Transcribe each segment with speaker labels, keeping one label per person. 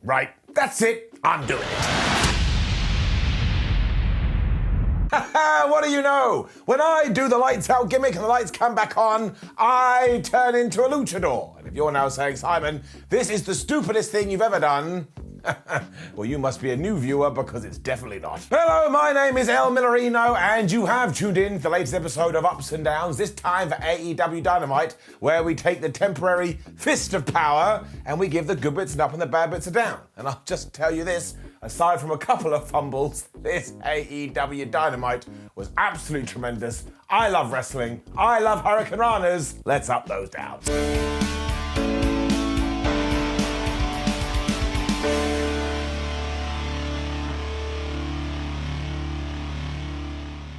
Speaker 1: Right, that's it. I'm doing it. What do you know? When I do the lights out gimmick and the lights come back on, I turn into a luchador. And if you're now saying, Simon, this is the stupidest thing you've ever done, well, you must be a new viewer because it's definitely not. Hello, my name is El Minorino, and you have tuned in to the latest episode of Ups and Downs, this time for AEW Dynamite, where we take the temporary fist of power and we give the good bits an up and the bad bits a down. And I'll just tell you this, aside from a couple of fumbles, this AEW Dynamite was absolutely tremendous. I love wrestling. I love Hurricane Ranas. Let's up those downs.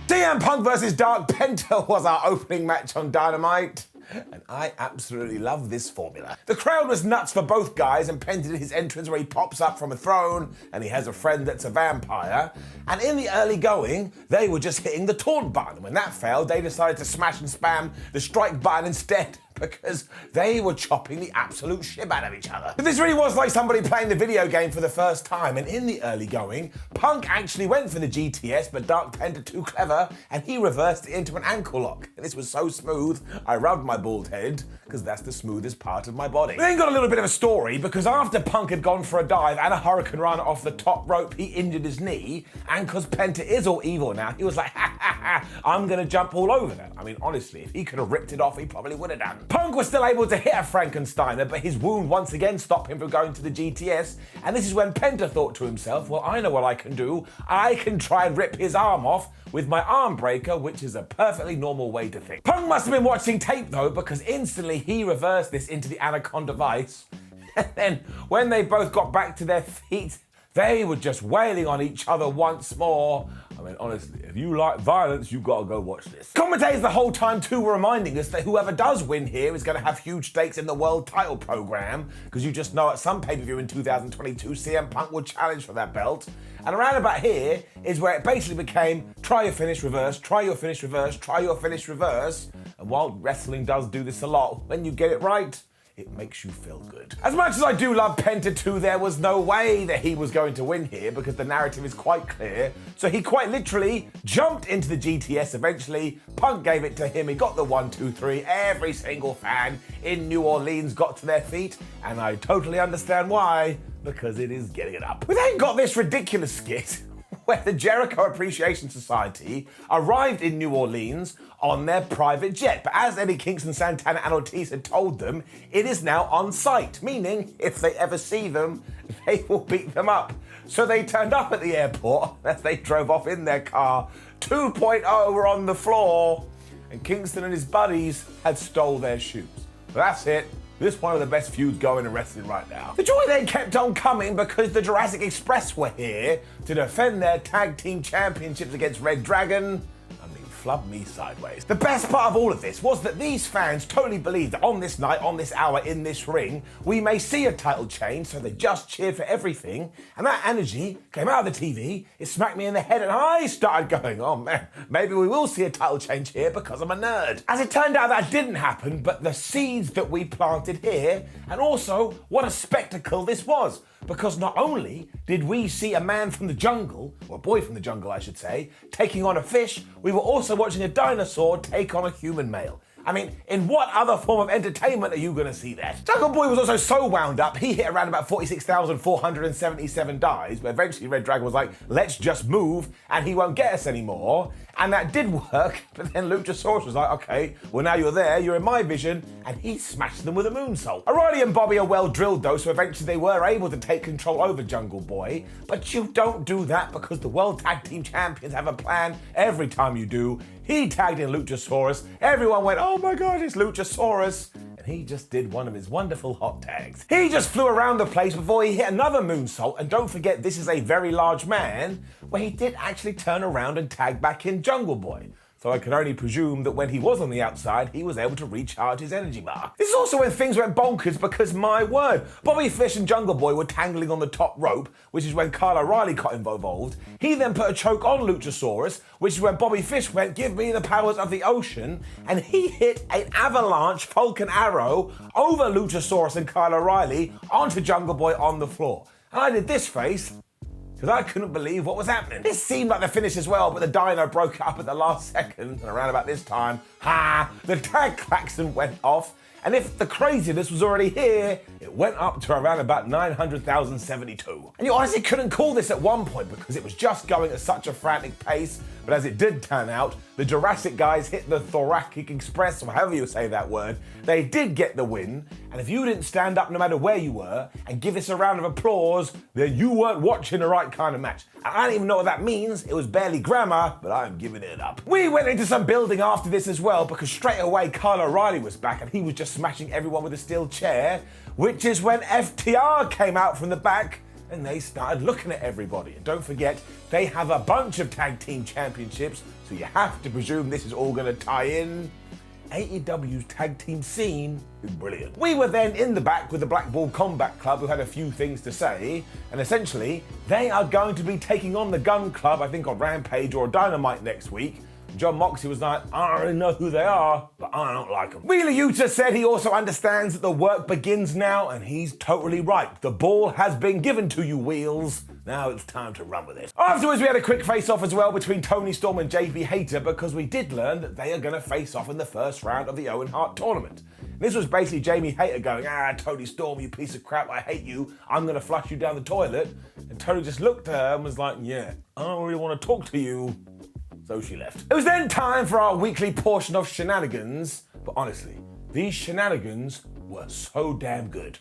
Speaker 1: CM Punk versus Dark Penta was our opening match on Dynamite, and I absolutely love this formula. The crowd was nuts for both guys, and Penta did his entrance where he pops up from a throne and he has a friend that's a vampire. And in the early going, they were just hitting the taunt button. When that failed, they decided to smash and spam the strike button instead, because they were chopping the absolute shit out of each other. But this really was like somebody playing the video game for the first time, and in the early going, Punk actually went for the GTS, but Dark Penta too clever, and he reversed it into an ankle lock. And this was so smooth, I rubbed my bald head, because that's the smoothest part of my body. We then got a little bit of a story, because after Punk had gone for a dive and a Hurricane Run off the top rope, he injured his knee, and because Penta is all evil now, he was like, ha ha ha, I'm gonna jump all over that. I mean, honestly, if he could have ripped it off, he probably would have done. Punk was still able to hit a Frankensteiner, but his wound once again stopped him from going to the GTS, and this is when Penta thought to himself, well, I know what I can do. I can try and rip his arm off with my arm breaker, which is a perfectly normal way to think. Punk must have been watching tape though, because instantly he reversed this into the Anaconda Vice, and then when they both got back to their feet, they were just wailing on each other once more. I mean, honestly, if you like violence, you've got to go watch this. Commentators the whole time too were reminding us that whoever does win here is going to have huge stakes in the world title program, because you just know at some pay-per-view in 2022, CM Punk will challenge for that belt. And around about here is where it basically became try your finish reverse, try your finish reverse, try your finish reverse. And while wrestling does do this a lot, when you get it right, it makes you feel good. As much as I do love Penta too, there was no way that he was going to win here because the narrative is quite clear. So he quite literally jumped into the GTS eventually. Punk gave it to him. He got the 1, 2, 3. Every single fan in New Orleans got to their feet. And I totally understand why, because it is getting it up. We then got this ridiculous skit where the Jericho Appreciation Society arrived in New Orleans on their private jet. But as Eddie Kingston, Santana and Ortiz had told them, it is now on site, meaning if they ever see them, they will beat them up. So they turned up at the airport as they drove off in their car. 2.0 were on the floor, and Kingston and his buddies had stole their shoes. So that's it. This is one of the best feuds going in wrestling right now. The joy then kept on coming because the Jurassic Express were here to defend their tag team championships against ReDRagon. I mean, flub me sideways. The best part of all of this was that these fans totally believed that on this night, on this hour, in this ring, we may see a title change, so they just cheered for everything. And that energy came out of the TV, it smacked me in the head, and I started going, oh man, maybe we will see a title change here because I'm a nerd. As it turned out, that didn't happen, but the seeds that we planted here, and also what a spectacle this was. Because not only did we see a man from the jungle, or a boy from the jungle I should say, taking on a fish, we were also watching a dinosaur take on a human male. I mean, in what other form of entertainment are you going to see that? Jungle Boy was also so wound up, he hit around about 46,477 dives, but eventually ReDRagon was like, let's just move, and he won't get us anymore. And that did work, but then Luchasaurus was like, okay, well now you're there, you're in my vision, and he smashed them with a moonsault. O'Reilly and Bobby are well drilled though, so eventually they were able to take control over Jungle Boy, but you don't do that because the World Tag Team Champions have a plan every time you do. He tagged in Luchasaurus, everyone went, oh my god, it's Luchasaurus, and he just did one of his wonderful hot tags. He just flew around the place before he hit another moonsault, and don't forget this is a very large man, where he did actually turn around and tag back in Jungle Boy. So I can only presume that when he was on the outside, he was able to recharge his energy bar. This is also when things went bonkers because, my word, Bobby Fish and Jungle Boy were tangling on the top rope, which is when Kyle O'Reilly got involved. He then put a choke on Luchasaurus, which is when Bobby Fish went, give me the powers of the ocean, and he hit an avalanche Falcon Arrow over Luchasaurus and Kyle O'Reilly onto Jungle Boy on the floor. And I did this face because I couldn't believe what was happening. This seemed like the finish as well, but the dyno broke up at the last second, and around about this time, the tag klaxon went off, and if the craziness was already here, it went up to around about 900,072. And you honestly couldn't call this at one point because it was just going at such a frantic pace, but as it did turn out, the Jurassic guys hit the thoracic express, or however you say that word. They did get the win, and if you didn't stand up no matter where you were and give this a round of applause, then you weren't watching the right kind of match. And I don't even know what that means. It was barely grammar, but I'm giving it up. We went into some building after this as well because straight away Kyle O'Reilly was back and he was just smashing everyone with a steel chair, which is when FTR came out from the back and they started looking at everybody. And don't forget, they have a bunch of tag team championships, so you have to presume this is all going to tie in. AEW's tag team scene is brilliant. We were then in the back with the Blackpool Combat Club, who had a few things to say, and essentially, they are going to be taking on the Gun Club, I think on Rampage or Dynamite next week. John Moxley was like, I don't really know who they are, but I don't like them. Wheeler Yuta said he also understands that the work begins now, and he's totally right. The ball has been given to you, Wheels. Now it's time to run with it. Afterwards, we had a quick face-off as well between Tony Storm and JP Hayter because we did learn that they are going to face off in the first round of the Owen Hart tournament. This was basically Jamie Hayter going, Tony Storm, you piece of crap, I hate you. I'm going to flush you down the toilet. And Tony just looked at her and was like, yeah, I don't really want to talk to you. So she left. It was then time for our weekly portion of shenanigans, but honestly, these shenanigans were so damn good.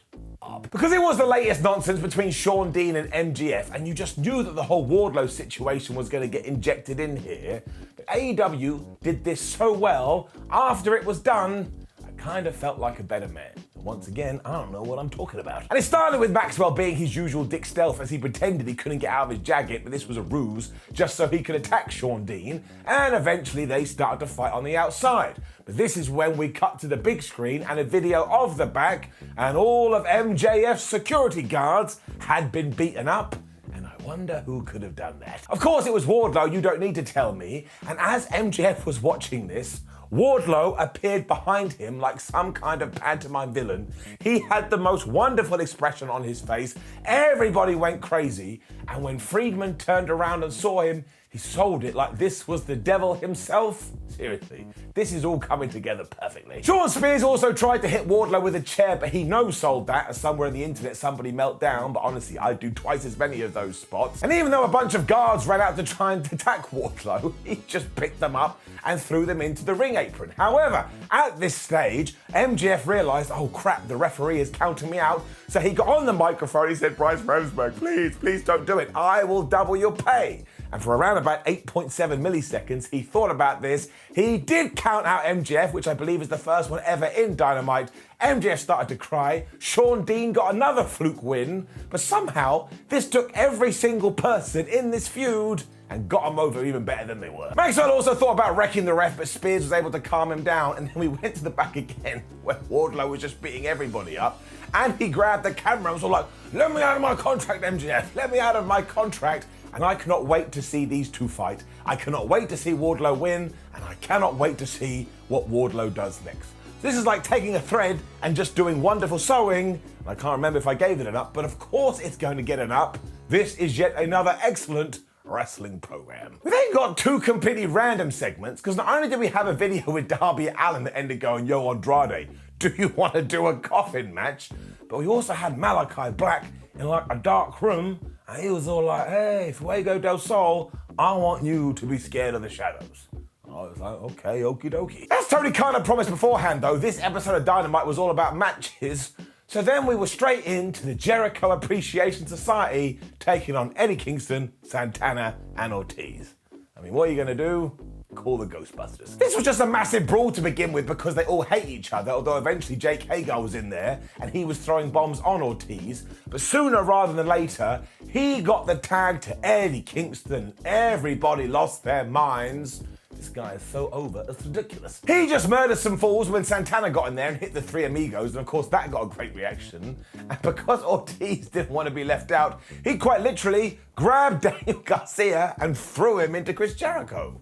Speaker 1: Because it was the latest nonsense between Shawn Dean and MJF, and you just knew that the whole Wardlow situation was going to get injected in here, but AEW did this so well, after it was done, I kind of felt like a better man. Once again, I don't know what I'm talking about. And it started with Maxwell being his usual dick stealth as he pretended he couldn't get out of his jacket, but this was a ruse, just so he could attack Shawn Dean, and eventually they started to fight on the outside. But this is when we cut to the big screen and a video of the back, and all of MJF's security guards had been beaten up. And I wonder who could have done that. Of course, it was Wardlow, you don't need to tell me. And as MJF was watching this, Wardlow appeared behind him like some kind of pantomime villain. He had the most wonderful expression on his face. Everybody went crazy. And when Friedman turned around and saw him, he sold it like this was the devil himself. Seriously, this is all coming together perfectly. Sean Spears also tried to hit Wardlow with a chair, but he no-sold that, as somewhere on the internet somebody melted down, but honestly, I'd do twice as many of those spots. And even though a bunch of guards ran out to try and attack Wardlow, he just picked them up and threw them into the ring apron. However, at this stage, MJF realized, oh crap, the referee is counting me out, so he got on the microphone, he said, Bryce Remsburg, please don't do it, I will double your pay. And for around about 8.7 milliseconds, he thought about this. He did count out MJF, which I believe is the first one ever in Dynamite. MJF started to cry. Shawn Dean got another fluke win. But somehow, this took every single person in this feud and got them over even better than they were. Maxwell also thought about wrecking the ref, but Spears was able to calm him down. And then we went to the back again, where Wardlow was just beating everybody up. And he grabbed the camera and was all like, let me out of my contract, MJF. Let me out of my contract. And I cannot wait to see these two fight. I cannot wait to see Wardlow win, and I cannot wait to see what Wardlow does next. This is like taking a thread and just doing wonderful sewing. I can't remember if I gave it an up, but of course it's going to get an up. This is yet another excellent wrestling program. We then got two completely random segments, because not only did we have a video with Darby Allin that ended going, yo Andrade, do you want to do a coffin match? But we also had Malachi Black in like a dark room, and he was all like, hey, Fuego del Sol, I want you to be scared of the shadows. I was like, okay, okie dokie. As Tony kind of promised beforehand though, this episode of Dynamite was all about matches, so then we were straight into the Jericho Appreciation Society taking on Eddie Kingston, Santana, and Ortiz. I mean, what are you gonna do? Call the Ghostbusters. This was just a massive brawl to begin with because they all hate each other, although eventually Jake Hagar was in there and he was throwing bombs on Ortiz. But sooner rather than later, he got the tag to Eddie Kingston. Everybody lost their minds. This guy is so over, it's ridiculous. He just murdered some fools when Santana got in there and hit the three amigos, and of course that got a great reaction. And because Ortiz didn't want to be left out, he quite literally grabbed Daniel Garcia and threw him into Chris Jericho.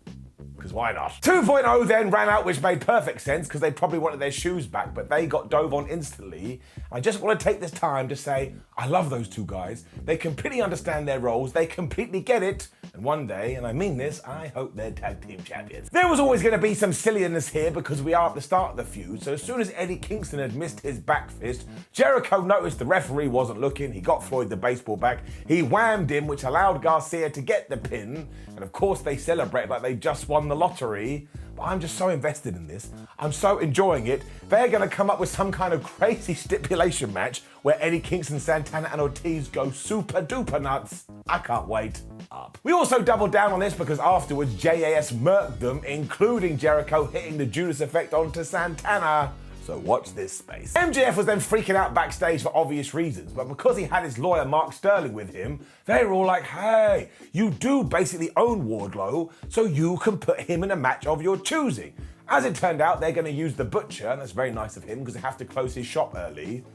Speaker 1: because why not? 2.0 then ran out, which made perfect sense because they probably wanted their shoes back, but they got dove on instantly. I just want to take this time to say, I love those two guys. They completely understand their roles. They completely get it. And one day, and I mean this, I hope they're tag team champions. There was always going to be some silliness here because we are at the start of the feud. So as soon as Eddie Kingston had missed his back fist, Jericho noticed the referee wasn't looking. He got Floyd the baseball back. He whammed him, which allowed Garcia to get the pin. And of course, they celebrate like they just won the lottery. But I'm just so invested in this. I'm so enjoying it. They're going to come up with some kind of crazy stipulation match where Eddie Kingston, Santana, and Ortiz go super duper nuts. I can't wait. Up. We also doubled down on this because afterwards JAS murked them, including Jericho hitting the Judas effect onto Santana. So watch this space. MJF was then freaking out backstage for obvious reasons, but because he had his lawyer Mark Sterling with him, they were all like, hey, you do basically own Wardlow, so you can put him in a match of your choosing. As it turned out, they're going to use the Butcher, and that's very nice of him because they have to close his shop early.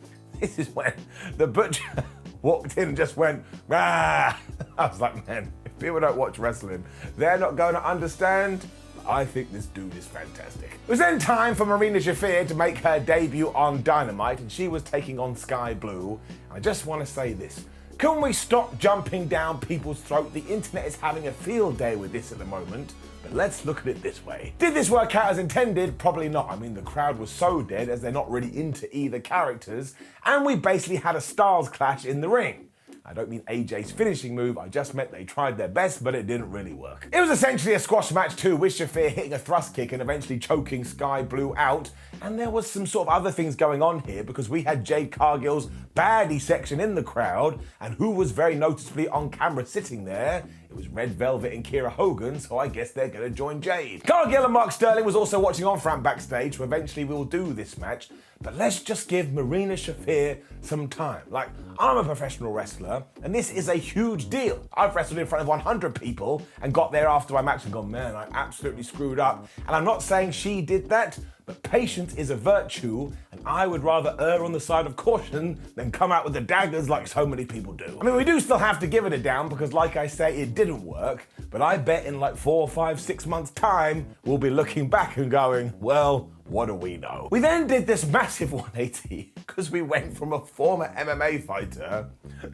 Speaker 1: This is when the Butcher walked in and just went, rah. I was like, man, if people don't watch wrestling, they're not going to understand. I think this dude is fantastic. It was then time for Marina Shafir to make her debut on Dynamite, and she was taking on Skye Blue. I just want to say this. Can we stop jumping down people's throat? The internet is having a field day with this at the moment, but let's look at it this way. Did this work out as intended? Probably not. I mean, the crowd was so dead as they're not really into either characters, and we basically had a stars clash in the ring. I don't mean AJ's finishing move, I just meant they tried their best, but it didn't really work. It was essentially a squash match too, with Shafir hitting a thrust kick and eventually choking Skye Blue out. And there was some sort of other things going on here because we had Jade Cargill's baddie section in the crowd, and who was very noticeably on camera sitting there? It was Red Velvet and Kiera Hogan, so I guess they're gonna join Jade. Cargill and Mark Sterling was also watching on from backstage, so eventually we'll do this match. But let's just give Marina Shafir some time. Like, I'm a professional wrestler, and this is a huge deal. I've wrestled in front of 100 people and got there after my match and gone, man, I absolutely screwed up. And I'm not saying she did that, but patience is a virtue, and I would rather err on the side of caution than come out with the daggers like so many people do. I mean, we do still have to give it a down because, like I say, it didn't work, but I bet in like 4, 5, 6 months' time, we'll be looking back and going, well, what do we know? We then did this massive 180 because we went from a former MMA fighter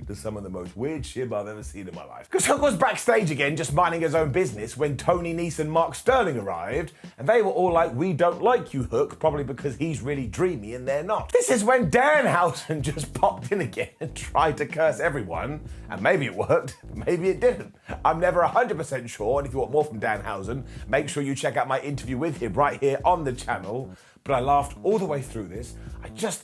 Speaker 1: to some of the most weird shit I've ever seen in my life. Because Hook was backstage again, just minding his own business when Tony Nese and Mark Sterling arrived, and they were all like, we don't like you, Hook, probably because he's really dreamy and they're not. This is when Danhausen just popped in again and tried to curse everyone, and maybe it worked, maybe it didn't. I'm never 100% sure, and if you want more from Danhausen, make sure you check out my interview with him right here on the channel. But I laughed all the way through this.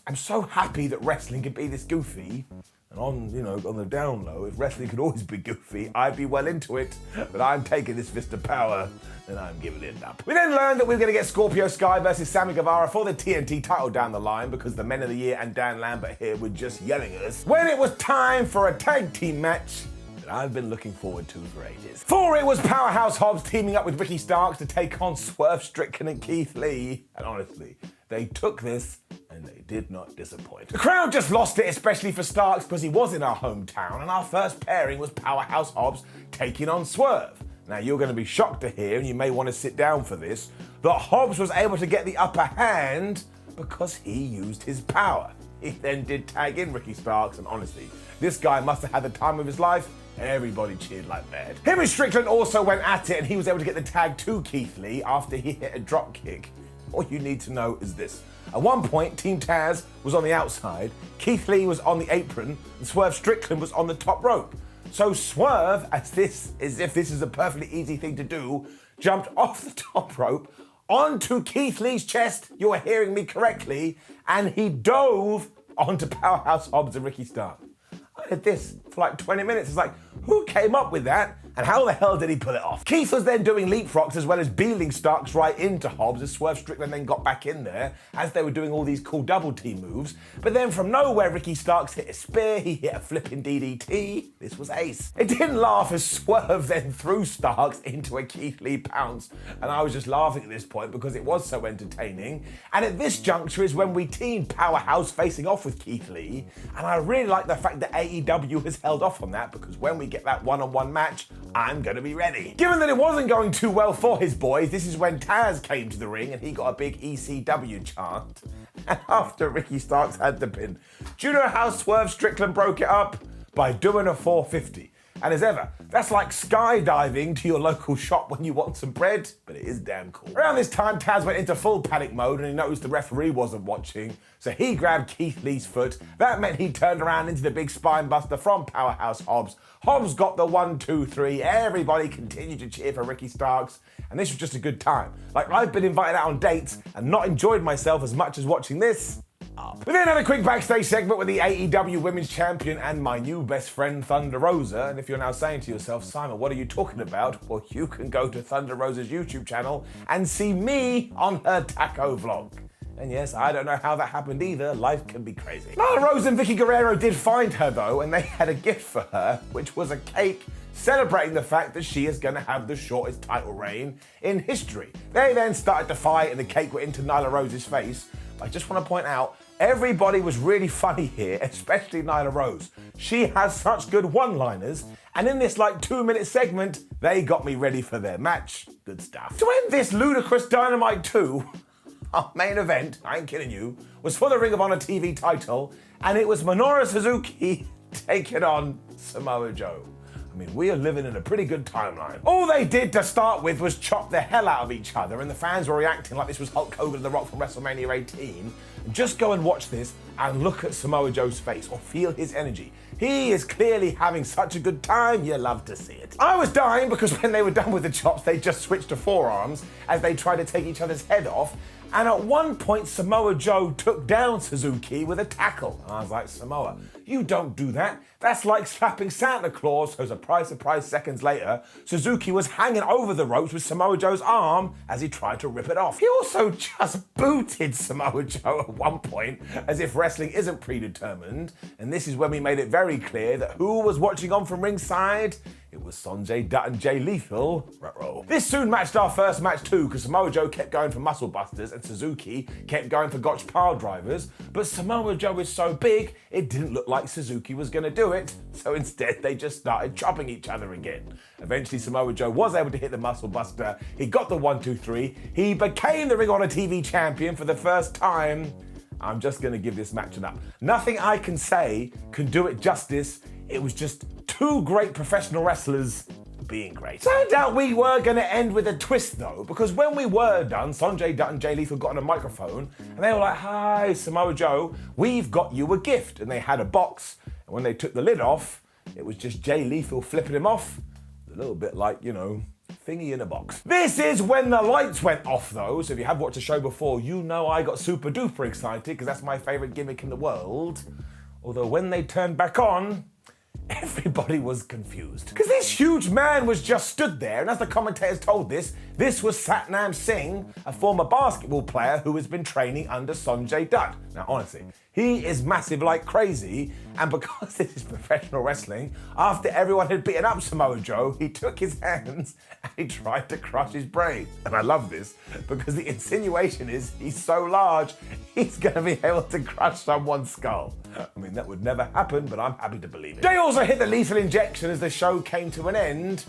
Speaker 1: I'm so happy that wrestling can be this goofy. And on the down low, if wrestling could always be goofy, I'd be well into it. But I'm taking this fist of power, and I'm giving it up. We then learned that we were going to get Scorpio Sky versus Sammy Guevara for the TNT title down the line because the Men of the Year and Dan Lambert here were just yelling at us. When it was time for a tag team match that I've been looking forward to for ages. For it was Powerhouse Hobbs teaming up with Ricky Starks to take on Swerve, Strickland, and Keith Lee. And honestly, they took this and they did not disappoint. The crowd just lost it, especially for Starks because he was in our hometown, and our first pairing was Powerhouse Hobbs taking on Swerve. Now you're going to be shocked to hear, and you may want to sit down for this, that Hobbs was able to get the upper hand because he used his power. He then did tag in Ricky Starks, and honestly, this guy must have had the time of his life. Everybody cheered like mad. Him and Strickland also went at it, and he was able to get the tag to Keith Lee after he hit a drop kick. All you need to know is this. At one point, Team Taz was on the outside, Keith Lee was on the apron, and Swerve Strickland was on the top rope. So Swerve, as if this is a perfectly easy thing to do, jumped off the top rope onto Keith Lee's chest, you are hearing me correctly, and he dove onto Powerhouse Hobbs and Ricky Starks. I did this for like 20 minutes. It's like, who came up with that? And how the hell did he pull it off? Keith was then doing leapfrogs as well as beeling Starks right into Hobbs as Swerve Strickland then got back in there as they were doing all these cool double team moves. But then from nowhere, Ricky Starks hit a spear, he hit a flipping DDT. This was ace. It didn't laugh as Swerve then threw Starks into a Keith Lee pounce. And I was just laughing at this point because it was so entertaining. And at this juncture is when we teamed Powerhouse facing off with Keith Lee. And I really like the fact that AEW has held off on that because when we get that one-on-one match, I'm gonna be ready. Given that it wasn't going too well for his boys, this is when Taz came to the ring and he got a big ECW chant. And after Ricky Starks had the pin, do you know how Swerve Strickland broke it up? By doing a 450. And as ever, that's like skydiving to your local shop when you want some bread, but it is damn cool. Around this time, Taz went into full panic mode and he noticed the referee wasn't watching, so he grabbed Keith Lee's foot. That meant he turned around into the big spine buster from Powerhouse Hobbs. Hobbs got the 1, 2, 3. Everybody continued to cheer for Ricky Starks, and this was just a good time. Like, I've been invited out on dates and not enjoyed myself as much as watching this. We then had a quick backstage segment with the AEW Women's Champion and my new best friend Thunder Rosa. And if you're now saying to yourself, Simon, what are you talking about? Well, you can go to Thunder Rosa's YouTube channel and see me on her taco vlog. And yes, I don't know how that happened either. Life can be crazy. Nyla Rose and Vicky Guerrero did find her though, and they had a gift for her, which was a cake celebrating the fact that she is going to have the shortest title reign in history. They then started to fight and the cake went into Nyla Rose's face. I just want to point out, everybody was really funny here, especially Nyla Rose. She has such good one-liners, and in this 2-minute segment, they got me ready for their match. Good stuff. To end this ludicrous Dynamite 2, our main event, I ain't kidding you, was for the Ring of Honor TV title, and it was Minoru Suzuki taking on Samoa Joe. I mean, we are living in a pretty good timeline. All they did to start with was chop the hell out of each other, and the fans were reacting like this was Hulk Hogan and The Rock from WrestleMania 18. Just go and watch this and look at Samoa Joe's face or feel his energy. He is clearly having such a good time, you love to see it. I was dying because when they were done with the chops, they just switched to forearms as they tried to take each other's head off. And at one point, Samoa Joe took down Suzuki with a tackle. I was like, Samoa, you don't do that. That's like slapping Santa Claus. So surprise, seconds later, Suzuki was hanging over the ropes with Samoa Joe's arm as he tried to rip it off. He also just booted Samoa Joe at one point, as if wrestling isn't predetermined. And this is when we made it very clear that who was watching on from ringside? It was Sonjay Dutt and Jay Lethal. Ruh-roh. This soon matched our first match too, because Samoa Joe kept going for muscle busters and Suzuki kept going for gotch pile drivers. But Samoa Joe is so big, it didn't look like Suzuki was going to do it. So instead, they just started chopping each other again. Eventually, Samoa Joe was able to hit the muscle buster. He got the 1, 2, 3. He became the Ring of Honor TV champion for the first time. I'm just going to give this match an up. Nothing I can say can do it justice. It was just two great professional wrestlers being great. Turned out we were going to end with a twist though, because when we were done, Sonjay Dutt and Jay Lethal got on a microphone and they were like, "Hi, Samoa Joe, we've got you a gift." And they had a box, and when they took the lid off, it was just Jay Lethal flipping him off. A little bit like, thingy in a box. This is when the lights went off though, so if you have watched the show before, you know I got super duper excited because that's my favorite gimmick in the world. Although when they turned back on, everybody was confused. Because this huge man was just stood there, and as the commentators told this was Satnam Singh, a former basketball player who has been training under Sonjay Dutt. Now honestly, he is massive like crazy, and because this is professional wrestling, after everyone had beaten up Samoa Joe, he took his hands and he tried to crush his brain. And I love this, because the insinuation is he's so large, he's gonna be able to crush someone's skull. I mean, that would never happen, but I'm happy to believe it. They also hit the lethal injection as the show came to an end.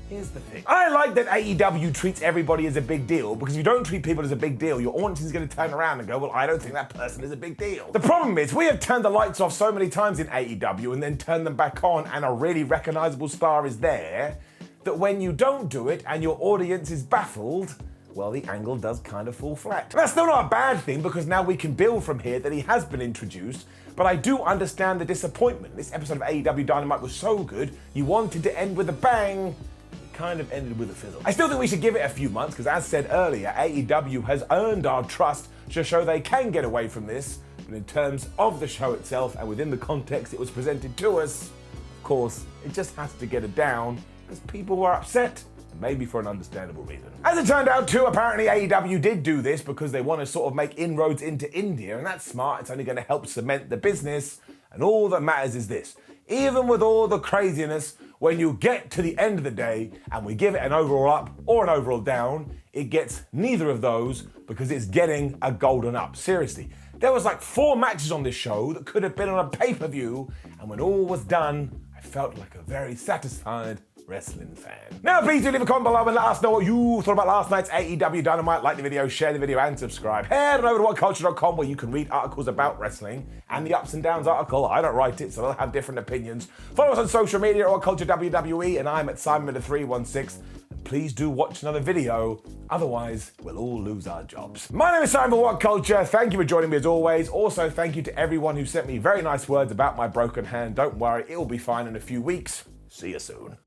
Speaker 1: Here's the thing. I like that AEW treats everybody as a big deal, because if you don't treat people as a big deal, your audience is going to turn around and go, well, I don't think that person is a big deal. The problem is, we have turned the lights off so many times in AEW and then turned them back on and a really recognizable star is there, that when you don't do it and your audience is baffled, well, the angle does kind of fall flat. That's still not a bad thing, because now we can build from here that he has been introduced, but I do understand the disappointment. This episode of AEW Dynamite was so good, you wanted to end with a bang, kind of ended with a fizzle. I still think we should give it a few months, because as said earlier, AEW has earned our trust to show they can get away from this, but in terms of the show itself and within the context it was presented to us, of course, it just has to get it down, because people were upset, and maybe for an understandable reason. As it turned out too, apparently AEW did do this because they want to sort of make inroads into India, and that's smart. It's only going to help cement the business, and all that matters is this: even with all the craziness, when you get to the end of the day and we give it an overall up or an overall down, it gets neither of those, because it's getting a golden up. Seriously, there was like 4 matches on this show that could have been on a pay-per-view, and when all was done, I felt like a very satisfied wrestling fan. Now, please do leave a comment below and let us know what you thought about last night's AEW Dynamite. Like the video, share the video, and subscribe. Head on over to WhatCulture.com where you can read articles about wrestling and the Ups and Downs article. I don't write it, so they'll have different opinions. Follow us on social media at WhatCulture WWE, and I'm at Simon316. And please do watch another video, otherwise we'll all lose our jobs. My name is Simon from WhatCulture. Thank you for joining me as always. Also, thank you to everyone who sent me very nice words about my broken hand. Don't worry, it will be fine in a few weeks. See you soon.